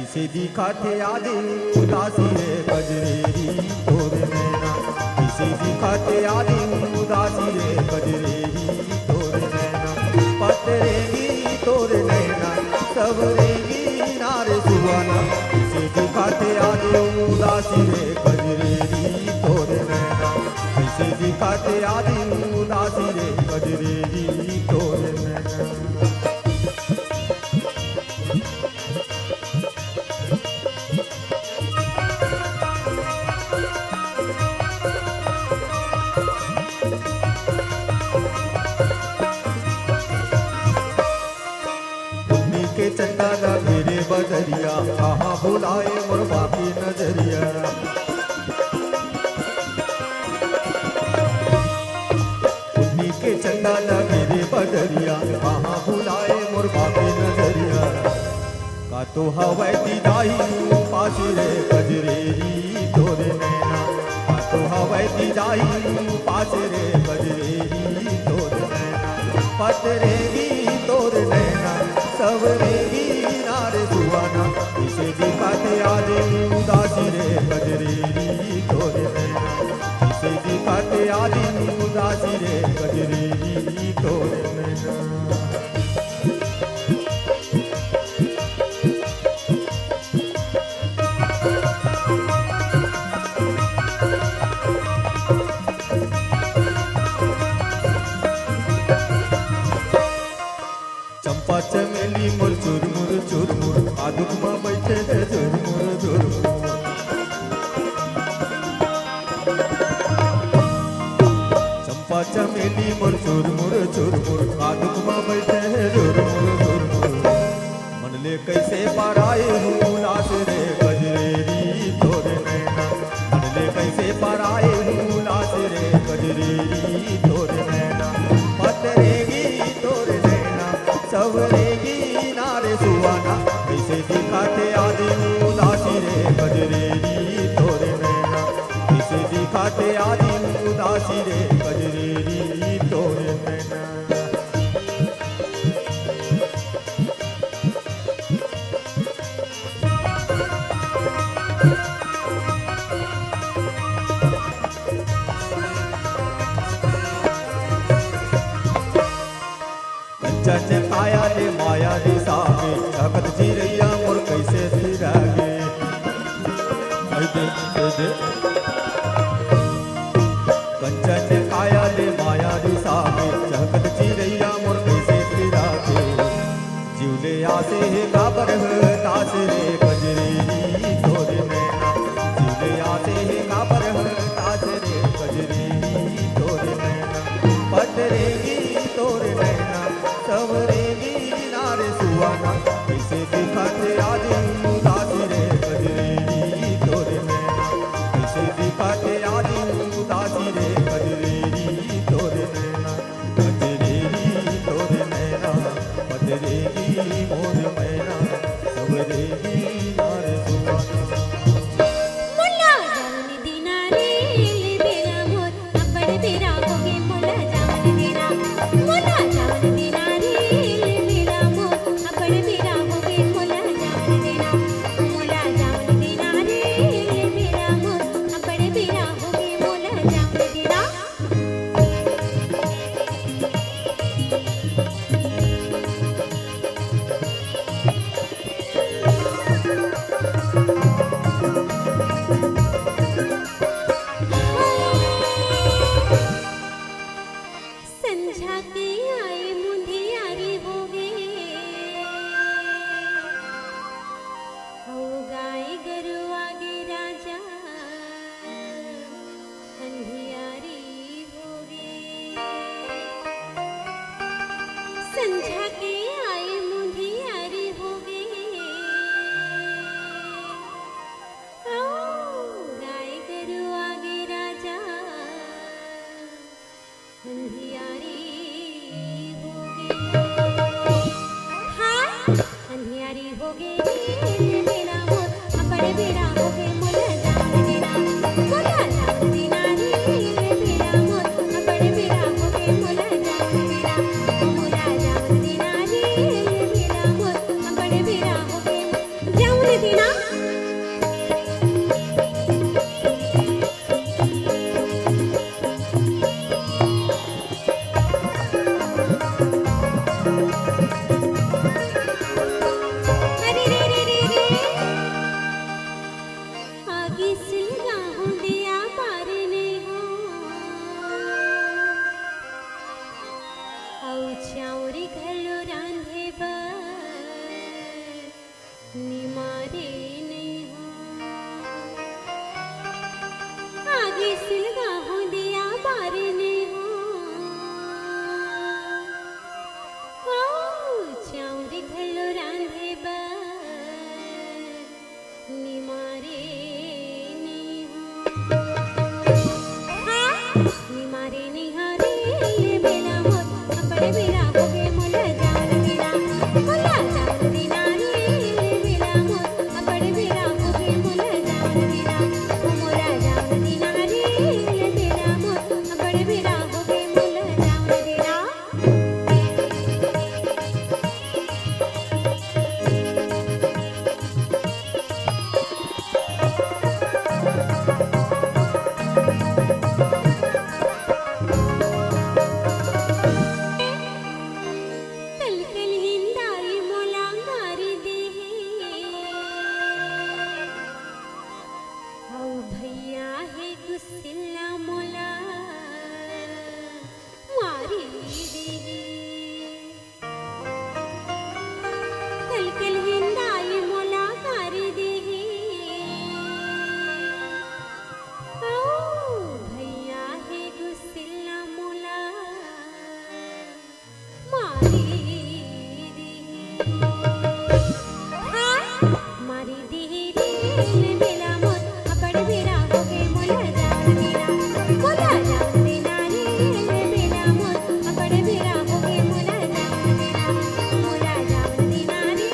कैसे दिखाते आदि उदासी रे कजरेरी तोरे नैना, कैसे दिखाते आदि उदासी रे कजरेरी तोरे नैना, पतरेगी तोरे नैना सबरेगी नारे सुहाना, कैसे दिखाते आदि उदासी रे कजरेरी तोरे नैना, कैसे दिखाते आदि उदासी रे कजरेरी तोरे नैना। के चंदा ना मेरे बजरिया कहाँ बुलाए मोर बाकी नजरिया, उन्हीं के चंदा ना मेरे बजरिया कहाँ बुलाए मोर बाकी नजरिया, तो हवै ती जाई पासी रे गजरेरी तोर नैना तो हवै ती जाई पासी रे गजरेरी तोर नैना पतरेगी तोर नैना सवरेगी नारे सुहाना इसे दिखाते आज उदासी रे गजरेरी तोर नैना इसे दिखाते आज उदासी रे गजरेरी तोर नैना चंपा चमेली मोर चुरमुर आदुक में बैठे थे झुरमुर चंपा चमेली मोर चुरमुर आदुक में बैठे थे झुरमुर मन ले कैसे पाराए हूँ लाश रे गजरेरी तोर नैना मन ले कैसे पाराए हूँ लाश रे गजरेरी तोर नैना पतरेगी तोर नैना सवरेगी नारे सुहाना इसे दिखाते आदि उदासी रे गजरेरी तोर नैना इसे दिखाते आदि उदासी रे गजरेरी तोर नैना कंचन काया रे माया रे सागे जगत जी रैया मोर कैसे फिरागे कंचन काया रे माया रे सागे जगत जी रैया मोर कैसे फिरागे जीवले आसे है काबर तास रे गजरेरी तोर नैना जीवले आसे है काबर तास रे गजरेरी तोर नैना पतरेगी तोर नैना सवरेगी नारे सुहाना इसे दिखाते आदि उदासी रे गजरेरी तोर नैना इसे दिखाते आदि उदासी रे गजरेरी तोर नैना गजरेरी तोर नैना पतरेगी मोर मैना सवरेगी नारे सुहाना मुल्ला जावन दीना रे बेरा मोर अपड़ बेरा होगे मुल्ला जावन दीना मुल्ला जावन दीना रे बेरा मोर अपड़ बेरा होगे मुल्ला जावन दीना मुल्ला जावन दीना रे बेरा मोर अपड़ बेरा होगे मुल्ला जावन दीना संझा के आए मुंधियारी होगे हो गाय गरु आगे राजा अंधियारी होगे संझा के आए मुंधियारी होगे हो गाय गरु आगे राजा अंधियारी होगे हाँ अंधियारी होगे बेड़ा मोर अपड़े बेड़ा होगे मुल्ला जावन दीना मुल्ला जावन दीना रे बेड़ा मोर अपड़े बेड़ा होगे मुल्ला जावन दीना मुल्ला जावन दीना रे बेड़ा मोर अपड़े बेड़ा होगे जावन दीना अरे रे रे रे रे आगे से गाहों दिया पारने हो औ चाउरी घलो रांधे बा निमारे नहीं हो आगे से गाहों दिया पारने हो औ चाउरी घलो रांधे बा निमारे नहीं हो हाँ निमारे नहीं हो रे बेला मोर अपड़े बेड़ा होगे मुल्ला जावन दीना मुल्ला जावन दीना रे गुस्सिल्ला मोला मारी देही कल हिंदाई मोला मारी देही ओ भैया है गुस्सिल्ला मोला मारी देही हाँ मारी देही रे बेला मोर अबड़ बेरा हो गे मोला जान देना मोला जान देना रे बेला मोर अबड़ बेरा हो गे मोला जान देना मोला जान देना रे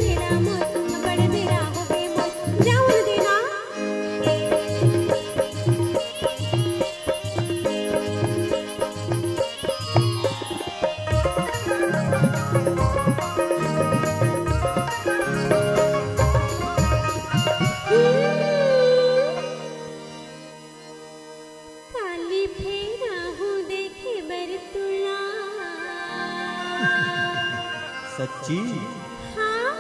बेला मोर अबड़ बेरा हो गे मोला जान देना काली फेरा हूँ देखे बरतुला सच्ची हाँ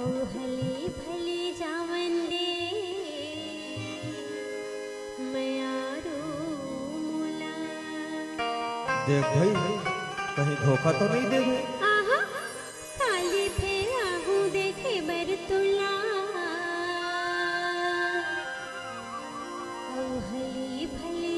औ हले भले जावन दे मैं आरो मोला देख भाई कहीं धोखा तो नहीं दे गए। आहा काली फेरा हूँ देखे बरतुला औ हले भले